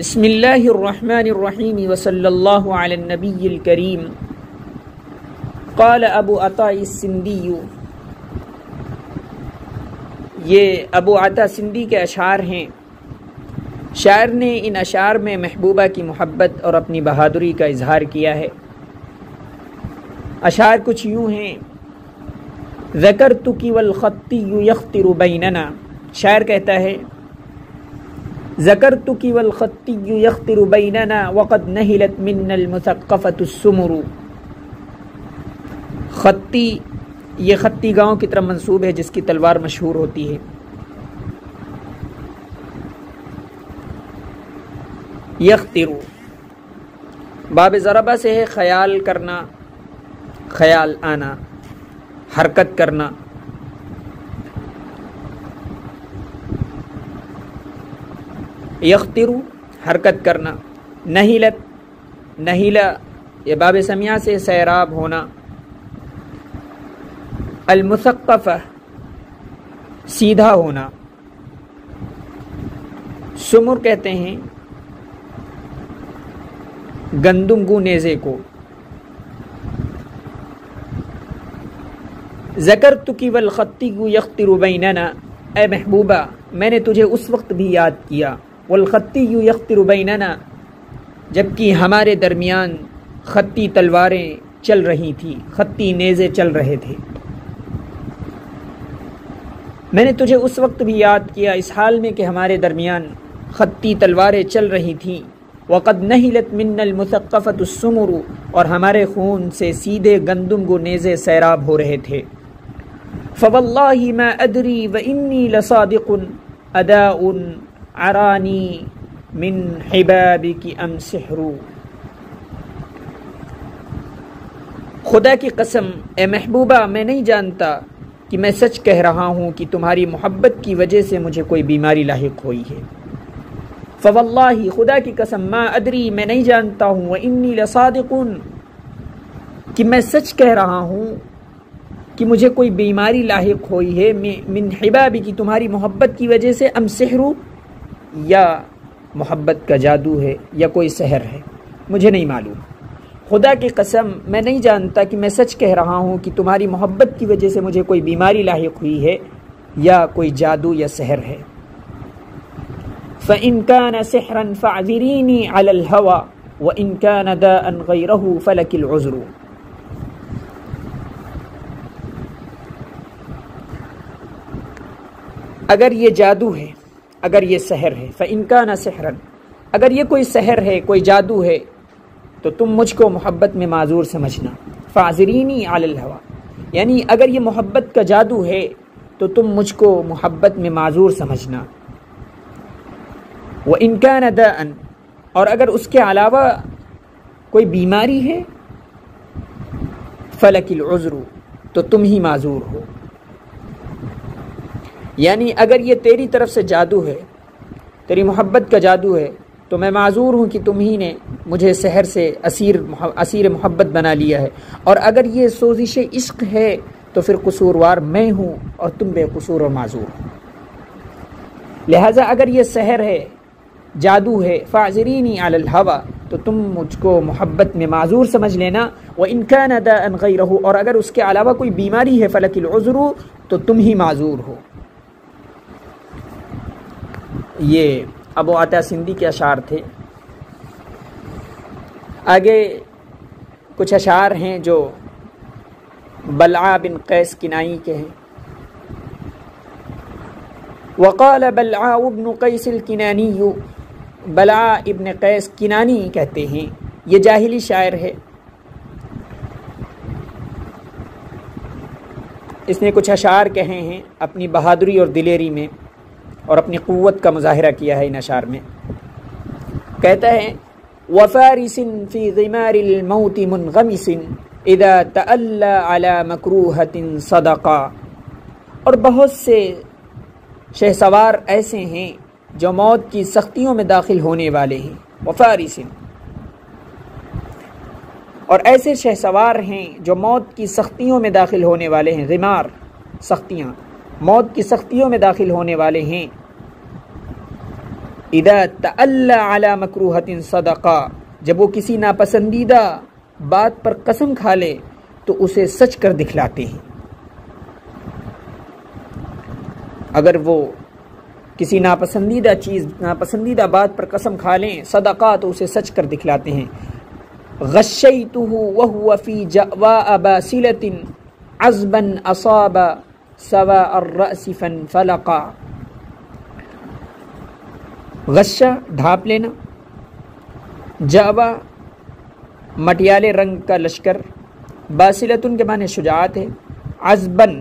بسم اللہ الرحمن الرحیم وصلی اللہ علی النبی الکریم۔ قال ابو عطا السندی، یہ ابو عطا سندی کے اشعار ہیں۔ شاعر نے ان اشعار میں محبوبہ کی محبت اور اپنی بہادری کا اظہار کیا ہے۔ اشعار کچھ یوں ہیں: ذکرتک والخطی یخطر بیننا، شاعر کہتا ہے ذکرتک والخطی یخطر بیننا وقد نہلت منا المثقفۃ السمر۔ خطی، یہ خطی گاؤں کی طرف منسوب ہے جس کی تلوار مشہور ہوتی ہے۔ یخطر باب ضربہ سے ہے خیال کرنا، خیال آنا، حرکت کرنا۔ یخطر حرکت کرنا، نہیلت، نہیلا یہ باب سمیع سے سیراب ہونا۔ المثقفہ سیدھا ہونا۔ سمر کہتے ہیں گندم گو نیزے کو۔ ذکرتک والخطی یخطر بیننا، اے محبوبہ میں نے تجھے اس وقت بھی یاد کیا، والخطی یخطر بیننا جبکہ ہمارے درمیان خطی تلواریں چل رہی تھیں، خطی نیزے چل رہے تھے۔ میں نے تجھے اس وقت بھی یاد کیا اس حال میں کہ ہمارے درمیان خطی تلواریں چل رہی تھیں۔ وقد نہلت منا المثقفۃ السمر، اور ہمارے خون سے سیدھے گندم گو نیزے سیراب ہو رہے تھے۔ فواللہ ما ادری وانی لصادق اداء عرانی من حبابک ام سحر۔ خدا کی قسم اے محبوبہ میں نہیں جانتا کہ میں سچ کہہ رہا ہوں کہ تمہاری محبت کی وجہ سے مجھے کوئی بیماری لاحق ہوئی ہے۔ فواللہ خدا کی قسم، ما ادری میں نہیں جانتا ہوں، وانی لصادق کہ میں سچ کہہ رہا ہوں کہ مجھے کوئی بیماری لاحق ہوئی ہے، من حبابی کی تمہاری محبت کی وجہ سے، ام سحر یا محبت کا جادو ہے یا کوئی سحر ہے، مجھے نہیں معلوم۔ خدا کی قسم میں نہیں جانتا کہ میں سچ کہہ رہا ہوں کہ تمہاری محبت کی وجہ سے مجھے کوئی بیماری لاحق ہوئی ہے یا کوئی جادو یا سحر ہے۔ فَإِن كَانَ سِحْرًا فَاعْذِرِينِي عَلَى الْهَوَى وَإِن كَانَ دَاءً غَيْرَهُ فَلَكِ الْعُذْرُ۔ اگر یہ جادو ہے، اگر یہ سحر ہے، فَإِن كَانَ سِحْرًا اگر یہ کوئی سحر ہے، کوئی جادو ہے، تو تم مجھ کو محبت میں معذور سمجھنا۔ فَاعْذِرِينِي عَلَى الْهَوَى یعنی اگر یہ محبت کا جادو ہے تو تم مجھ کو محبت میں معذور سمجھنا۔ وَإِن كَانَ دَاءً اور اگر اس کے علاوہ کوئی بیماری ہے، فَلَكِ الْعُذْرُ تو تم ہی معذور ہو۔ یعنی اگر یہ تیری طرف سے جادو ہے، تیری محبت کا جادو ہے، تو میں معذور ہوں کہ تم ہی نے مجھے سحر سے اسیر محبت بنا لیا ہے، اور اگر یہ سوزش عشق ہے تو پھر قصوروار میں ہوں اور تم بے قصور اور معذور ہو۔ لہٰذا اگر یہ سحر ہے، جادو ہے، فاعذرینی علی الہوی تو تم مجھ کو محبت میں معذور سمجھ لینا۔ وَإِن كَانَ دَاءً غَيْرَهُ اور اگر اس کے علاوہ کوئی بیماری ہے، فَلَكِ الْعُذْرُ تو تم ہی معذور ہو۔ یہ ابو عطا سندی کے اشعار تھے۔ آگے کچھ اشعار ہیں جو بلعا بن قیس کنانی کے ہیں۔ وقال بلعا بن قیس الکنانی، بلعا ابن قیس کنانی کہتے ہیں، یہ جاہلی شاعر ہے۔ اس نے کچھ اشعار کہے ہیں اپنی بہادری اور دلیری میں، اور اپنی قوت کا مظاہرہ کیا ہے ان اشعار میں۔ کہتا ہے وفارس فی غمار الموت منغمس اذا تألی علی مکروہۃ صدقا، اور بہت سے شہسوار ایسے ہیں جو موت کی سختیوں میں داخل ہونے والے ہیں۔ وفارس اور ایسے شہسوار ہیں جو موت کی سختیوں میں داخل ہونے والے ہیں۔ غمار سختیاں، موت کی سختیوں میں داخل ہونے والے ہیں۔ اذا تعلی علی مکروہۃ صدقہ، جب وہ کسی ناپسندیدہ بات پر قسم کھا لے تو اسے سچ کر دکھلاتے ہیں۔ اگر وہ کسی ناپسندیدہ بات پر قسم کھا لیں صدقہ تو اسے سچ کر دکھلاتے ہیں۔ غشیتہ وہو فی جأواء باسلۃ عذبا اصاب سواء الرأس فانفلقا۔ غشہ ڈھانپ لینا، جأوا مٹیالے رنگ کا لشکر، باسلتن کے معنی شجاعت ہے، عذبن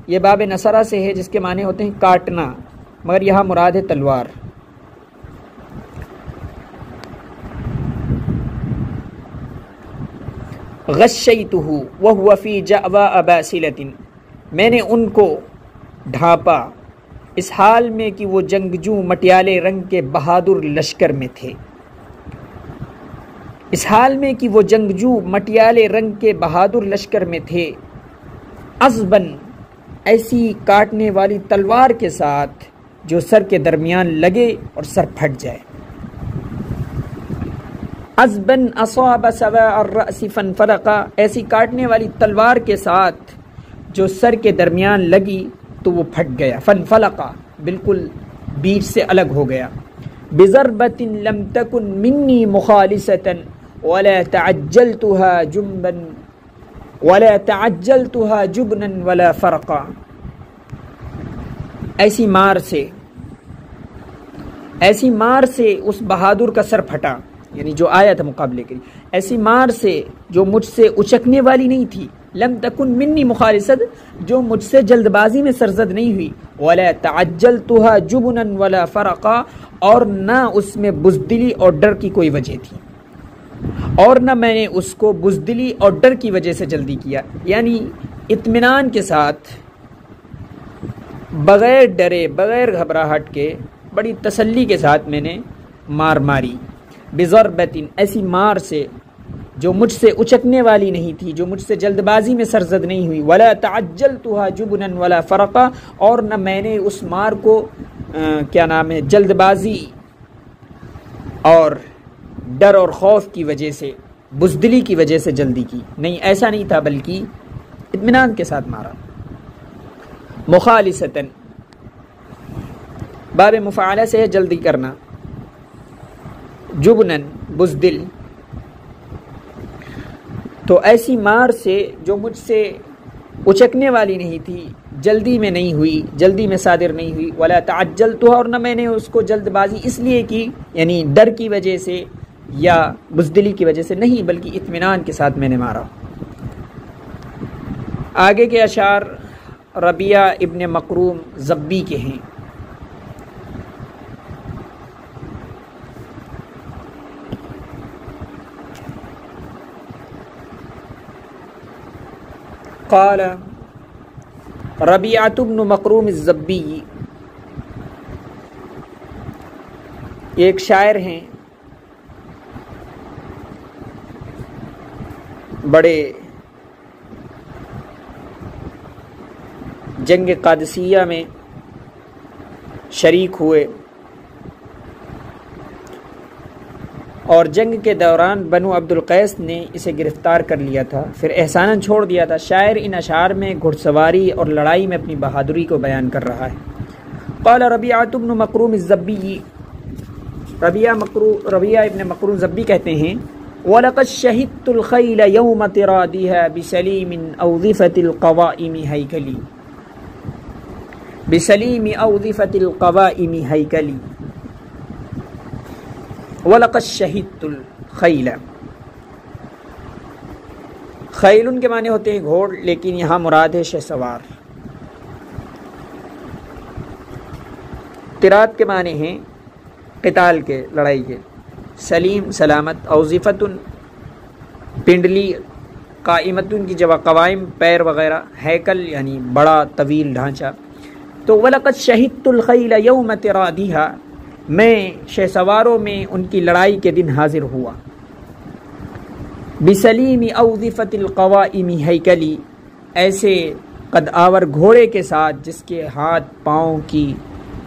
یہ باب نصرہ سے ہے جس کے معنی ہوتے ہیں کاٹنا، مگر یہاں مراد ہے تلوار۔ غشیتہ وہو فی جأواء باسلۃ، میں نے ان کو ڈھانپا اس حال میں کہ وہ جنگجو مٹیالے رنگ کے بہادر لشکر میں تھے، اس حال میں کہ وہ جنگجو مٹیالے رنگ کے بہادر لشکر میں تھے، عذباً ایسی کاٹنے والی تلوار کے ساتھ جو سر کے درمیان لگے اور سر پھٹ جائے۔ عذباً اصاب سواء الرأس فانفلقا، ایسی کاٹنے والی تلوار کے ساتھ جو سر کے درمیان لگی تو وہ پھٹ گیا، فانفلقا بالکل بیچ سے الگ ہو گیا۔ بضربۃ لم تکن منی مخالصۃ ولا تعجلتها جبنا ولا فرقا، ایسی مار سے اس بہادر کا سر پھٹا، یعنی جو آیا تھا مقابلے کے لیے، ایسی مار سے جو مجھ سے اچکنے والی نہیں تھی، لم تکن منی مخالصت جو مجھ سے جلد بازی میں سرزد نہیں ہوئی، ولا تعجلتها جبنا ولا فرقا اور نہ اس میں بزدلی اور ڈر کی کوئی وجہ تھی، اور نہ میں نے اس کو بزدلی اور ڈر کی وجہ سے جلدی کیا، یعنی اطمینان کے ساتھ، بغیر ڈرے بغیر گھبراہٹ کے بڑی تسلی کے ساتھ میں نے مار ماری۔ بضربۃ ایسی مار سے جو مجھ سے اچکنے والی نہیں تھی، جو مجھ سے جلد بازی میں سرزد نہیں ہوئی، ولا تعجلتها جبنا ولا فرقا اور نہ میں نے اس مار کو جلد بازی اور ڈر اور خوف کی وجہ سے، بزدلی کی وجہ سے جلدی کی، نہیں ایسا نہیں تھا بلکہ اطمینان کے ساتھ مارا۔ مخالصتاً باب مفعلہ سے ہے جلدی کرنا، جبناً بزدل، تو ایسی مار سے جو مجھ سے اچکنے والی نہیں تھی، جلدی میں نہیں ہوئی، جلدی میں صادر نہیں ہوئی، ولا تعجلتها اور نہ میں نے اس کو جلد بازی اس لیے کی، یعنی ڈر کی وجہ سے یا بزدلی کی وجہ سے نہیں، بلکہ اطمینان کے ساتھ میں نے مارا۔ آگے کے اشعار ربیعہ ابن مقروم زبی کے ہیں۔ قال ربیعۃ بن مقروم الزبی، ایک شاعر ہیں، بڑے جنگ قادسیہ میں شریک ہوئے اور جنگ کے دوران بنو عبد القیس نے اسے گرفتار کر لیا تھا، پھر احساناً چھوڑ دیا تھا۔ شاعر ان اشعار میں گھڑ سواری اور لڑائی میں اپنی بہادری کو بیان کر رہا ہے۔ قال ربیعۃ بن مقروم الزبی، ربیعہ ابن مقروم زبی کہتے ہیں، وَلَقَدْ شَهِدْتُ الْخَيْلَ يَوْمَ تِرَادِهَا بِسَلِيمِ أَوْظِفَةِ الْقَوَائِمِ هَيْكَلِي بِسَلِيمِ أَوْظِفَةِ الْقَوَائِمِ هَيْكَلِي وَلَقَدْ شَهِدْتُ الْخَيْلَ، خیل کے معنی ہوتے ہیں گھوڑ، لیکن یہاں مراد ہے شہسوار۔ تراد کے معنی ہیں قتال کے، لڑائی کے، سلیم سلامت، اوظفتن پنڈلی، قائمتن کی جگہ قوائم پیر وغیرہ، ہیکل یعنی بڑا طویل ڈھانچہ۔ تو وَلَقَدْ شَهِدْتُ الْخَيْلَ يَوْمَ تِرَادِهَا، میں شہسواروں میں ان کی لڑائی کے دن حاضر ہوا۔ بِسَلِيمِ أَوْظِفَةِ الْقَوَائِمِ هَيْكَلِي، ایسے قد آور گھوڑے کے ساتھ جس کے ہاتھ پاؤں کی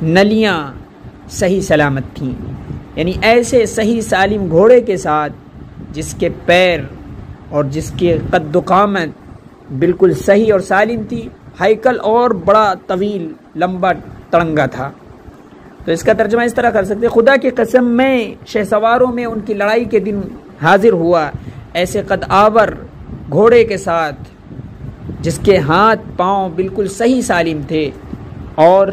نلیاں صحیح سلامت تھیں، یعنی ایسے صحیح سالم گھوڑے کے ساتھ جس کے پیر اور جس کے قد و قامت بالکل صحیح اور سالم تھی، ہیکل اور بڑا طویل لمبا تڑنگا تھا۔ تو اس کا ترجمہ اس طرح کر سکتے، خدا کی قسم میں شہ سواروں میں ان کی لڑائی کے دن حاضر ہوا ایسے قد آور گھوڑے کے ساتھ جس کے ہاتھ پاؤں بالکل صحیح سالم تھے اور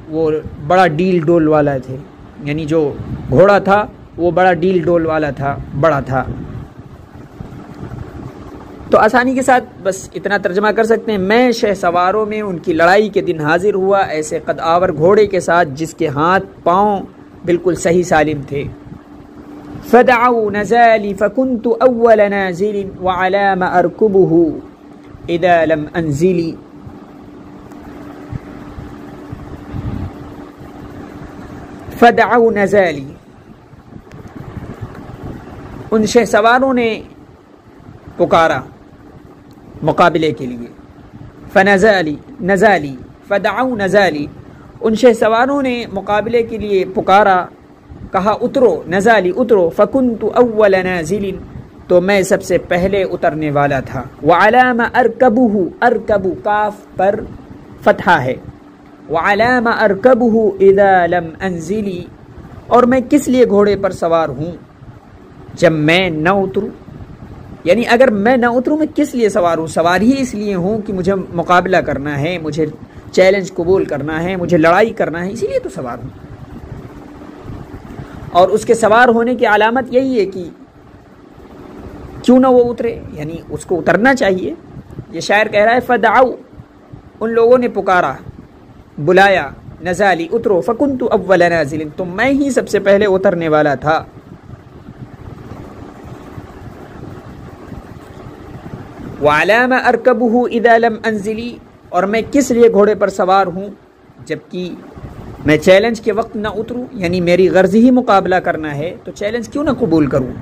وہ بڑا ڈیل ڈول والا تھے، یعنی جو گھوڑا تھا وہ بڑا ڈیل ڈول والا تھا، بڑا تھا۔ تو آسانی کے ساتھ بس اتنا ترجمہ کر سکتے ہیں، میں شہ سواروں میں ان کی لڑائی کے دن حاضر ہوا ایسے قد آور گھوڑے کے ساتھ جس کے ہاتھ پاؤں بالکل صحیح سالم تھے۔ فدعوا نزالي فكنت أول نازل وعلى ما أركبه إذا لم أنزلي۔ فدعوا نزالي، ان شہ سواروں نے پکارا مقابلے کے لیے، نزالی فدعوا نزالی، ان شہ سواروں نے مقابلے کے لیے پکارا، کہا اترو، نزالی اترو، فکنت اول نازل، تو میں سب سے پہلے اترنے والا تھا، وعلام ارکبہ، ارکب کاف پر فتحہ ہے، وعلام ارکبہ اذا لم انزلی، اور میں کس لیے گھوڑے پر سوار ہوں جب میں نہ اتروں، یعنی اگر میں نہ اتروں میں کس لیے سوار ہوں؟ سوار ہی اس لیے ہوں کہ مجھے مقابلہ کرنا ہے، مجھے چیلنج قبول کرنا ہے، مجھے لڑائی کرنا ہے، اسی لیے تو سوار ہوں۔ اور اس کے سوار ہونے کی علامت یہی ہے کہ کیوں نہ وہ اترے، یعنی اس کو اترنا چاہیے۔ یہ شاعر کہہ رہا ہے فدعوا، ان لوگوں نے پکارا، بلایا، نزالی اترو، فکنت اول نازل، تو میں ہی سب سے پہلے اترنے والا تھا۔ وعلام ارکبہ اذا لم انزلی، اور میں کس لیے گھوڑے پر سوار ہوں جبکہ میں چیلنج کے وقت نہ اتروں، یعنی میری غرض ہی مقابلہ کرنا ہے تو چیلنج کیوں نہ قبول کروں۔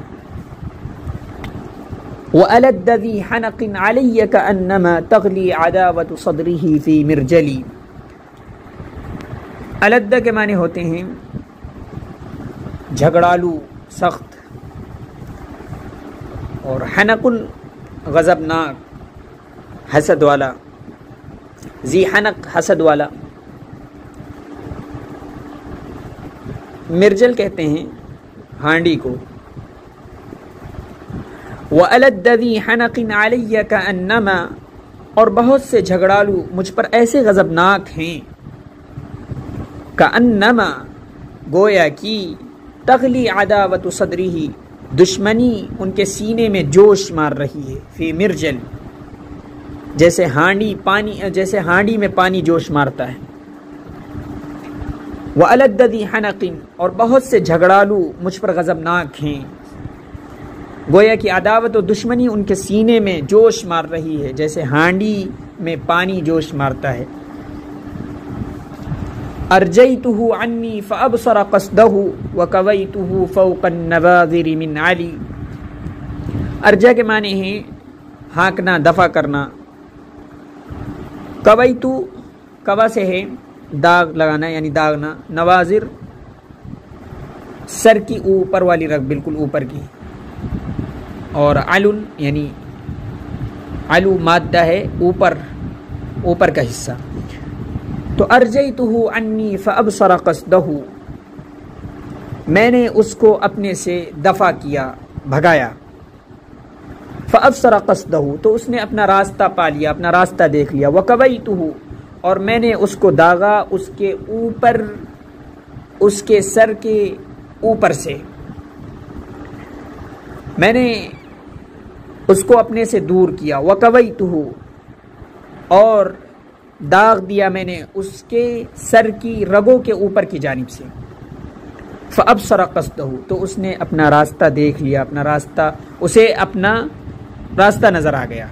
وَأَلَدَّ ذِي حَنَقٍ عَلَيَّ كَأَنَّمَا تَغْلِي عَدَاوَةُ صَدْرِهِ فِي مِرْجَلِي۔ الد کے معنی ہوتے ہیں جھگڑالو، سخت، اور حنق غضبناک، حسد والا، ذی حنق حسد والا۔ مرجل کہتے ہیں ہانڈی کو۔ وَأَلَدَّ ذِي حَنَقٍ عَلَيَّ كَأَنَّمَا، اور بہت سے جھگڑالو مجھ پر ایسے غضبناک ہیں، كَأَنَّمَا گویا کی، تغلی عداوت صدری، دشمنی ان کے سینے میں جوش مار رہی ہے، فی مرجل، جیسے ہانڈی میں پانی جوش مارتا ہے۔ وَأَلَدَّ ذِي حَنَقٍ، اور بہت سے جھگڑالو مجھ پر غضبناک ہیں، گویا کہ عداوت و دشمنی ان کے سینے میں جوش مار رہی ہے جیسے ہانڈی میں پانی جوش مارتا ہے۔ ارجیتہ عنی فابصر قصدہ وکویتہ فوق النواظر من علی۔ ارجا کے معنی ہیں ہانکنا، دفع کرنا۔ کویتو، کوا سے ہے داغ لگانا یعنی داغنا، نواظر سر کی اوپر والی رگ، بالکل اوپر کی، اور علن یعنی علو مادہ ہے اوپر کا حصہ۔ تو ارجیتہ عنی فابصر قصدہ، میں نے اس کو اپنے سے دفع کیا، بھگایا۔ فابصر قصدہ، تو اس نے اپنا راستہ پا لیا، اپنا راستہ دیکھ لیا۔ وکویتہ، اور میں نے اس کو داغا اس کے اوپر، اس کے سر کے اوپر سے، میں نے اس کو اپنے سے دور کیا۔ وکویتہ، اور داغ دیا میں نے اس کے سر کی رگوں کے اوپر کی جانب سے۔ فابصر قصدہ، تو اس نے اپنا راستہ دیکھ لیا، اپنا راستہ، اسے اپنا راستہ نظر آ گیا،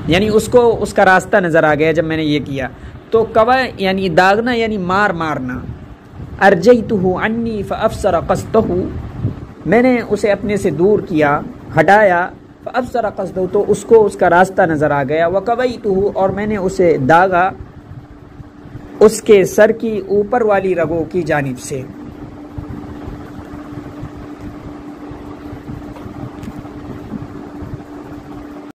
یعنی اس کو اس کا راستہ نظر آ گیا جب میں نے یہ کیا۔ تو کوا یعنی داغنا یعنی مارنا۔ ارجیتہ عنی فابصر قصدہ، میں نے اسے اپنے سے دور کیا، ہٹایا۔ فابصر قصدہ، تو اس کو اس کا راستہ نظر آ گیا۔ وکویتہ، اور میں نے اسے داغا۔ اس کے سر کی اوپر والی رگوں کی جانب سے۔